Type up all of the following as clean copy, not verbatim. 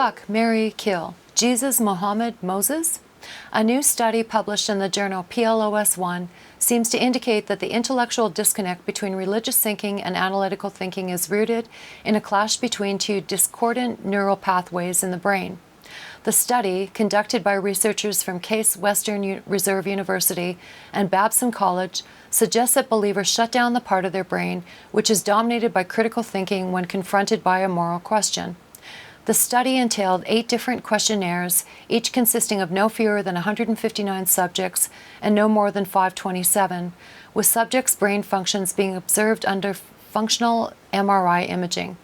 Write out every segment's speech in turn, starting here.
Fuck, Marry, Kill, Jesus, Muhammad, Moses? A new study published in the journal PLOS One seems to indicate that the intellectual disconnect between religious thinking and analytical thinking is rooted in a clash between two discordant neural pathways in the brain. The study, conducted by researchers from Case Western Reserve University and Babson College, suggests that believers shut down the part of their brain which is dominated by critical thinking when confronted by a moral question. The study entailed 8 different questionnaires, each consisting of no fewer than 159 subjects and no more than 527, with subjects' brain functions being observed under functional MRI imaging.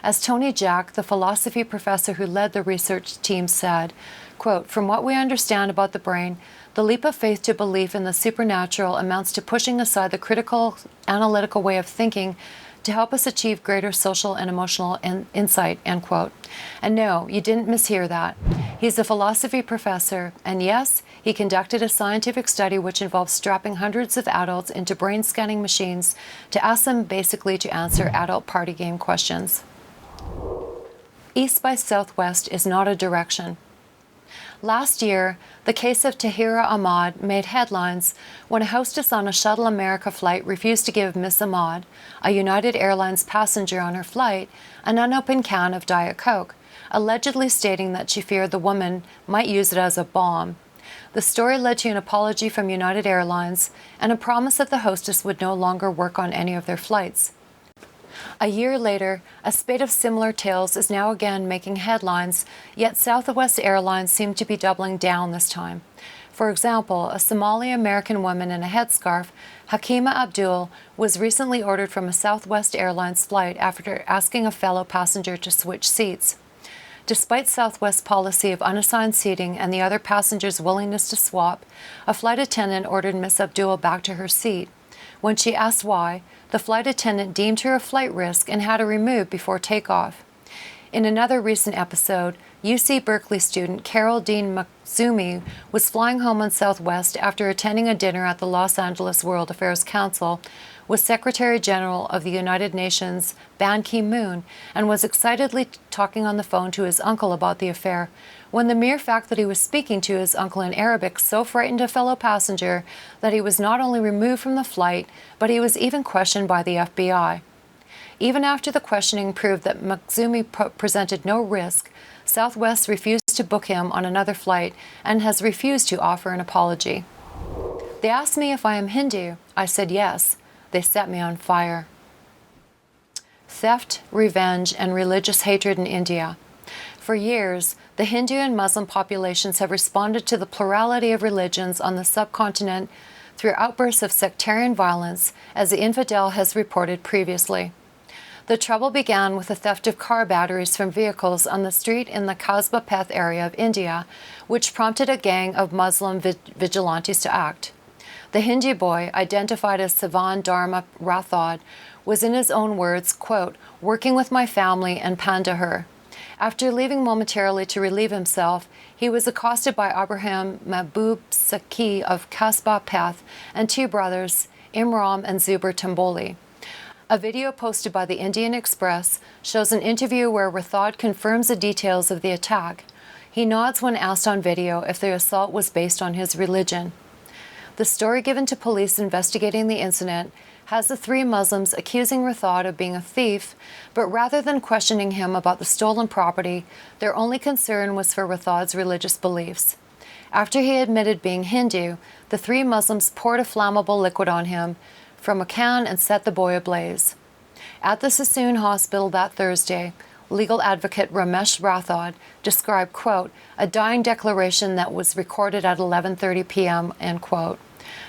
As Tony Jack, the philosophy professor who led the research team, said, quote, "From what we understand about the brain, the leap of faith to belief in the supernatural amounts to pushing aside the critical, analytical way of thinking to help us achieve greater social and emotional insight," end quote. And no, you didn't mishear that. He's a philosophy professor, and yes, he conducted a scientific study which involved strapping hundreds of adults into brain scanning machines to ask them basically to answer adult party game questions. East by Southwest is not a direction. Last year, the case of Tahira Ahmad made headlines when a hostess on a Shuttle America flight refused to give Miss Ahmad, a United Airlines passenger on her flight, an unopened can of Diet Coke, allegedly stating that she feared the woman might use it as a bomb. The story led to an apology from United Airlines and a promise that the hostess would no longer work on any of their flights. A year later, a spate of similar tales is now again making headlines, yet Southwest Airlines seem to be doubling down this time. For example, a Somali-American woman in a headscarf, Hakima Abdul, was recently ordered from a Southwest Airlines flight after asking a fellow passenger to switch seats. Despite Southwest's policy of unassigned seating and the other passengers' willingness to swap, a flight attendant ordered Miss Abdul back to her seat. When she asked why, the flight attendant deemed her a flight risk and had her removed before takeoff. In another recent episode, UC Berkeley student Carol Dean Matsumi was flying home on Southwest after attending a dinner at the Los Angeles World Affairs Council with Secretary General of the United Nations Ban Ki-moon and was excitedly talking on the phone to his uncle about the affair, when the mere fact that he was speaking to his uncle in Arabic so frightened a fellow passenger that he was not only removed from the flight, but he was even questioned by the FBI. Even after the questioning proved that Matsumi presented no risk, Southwest refused to book him on another flight and has refused to offer an apology. They asked me if I am Hindu. I said yes. They set me on fire. Theft, revenge, and religious hatred in India. For years, the Hindu and Muslim populations have responded to the plurality of religions on the subcontinent through outbursts of sectarian violence, as the Infidel has reported previously. The trouble began with the theft of car batteries from vehicles on the street in the Kasba Peth area of India, which prompted a gang of Muslim vigilantes to act. The Hindu boy, identified as Savan Dharma Rathod, was in his own words, quote, "working with my family in Pandahur." After leaving momentarily to relieve himself, he was accosted by Abraham Mahbub Saki of Kasba Peth and 2 brothers, Imran and Zubair Tamboli. A video posted by the Indian Express shows an interview where Rathod confirms the details of the attack. He nods when asked on video if the assault was based on his religion. The story given to police investigating the incident has the 3 Muslims accusing Rathod of being a thief, but rather than questioning him about the stolen property, their only concern was for Rathod's religious beliefs. After he admitted being Hindu, the 3 Muslims poured a flammable liquid on him from a can and set the boy ablaze. At the Sassoon Hospital that Thursday, legal advocate Ramesh Rathod described, quote, "a dying declaration that was recorded at 11:30 p.m., end quote.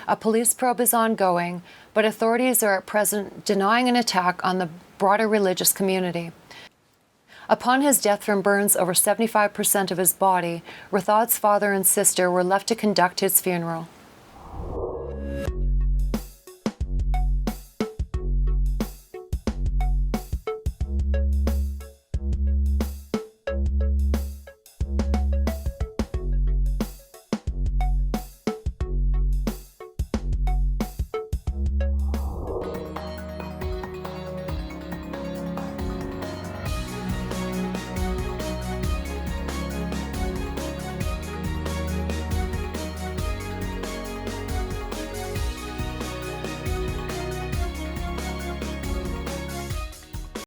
A police probe is ongoing, but authorities are at present denying an attack on the broader religious community. Upon his death from burns over 75% of his body, Rathod's father and sister were left to conduct his funeral.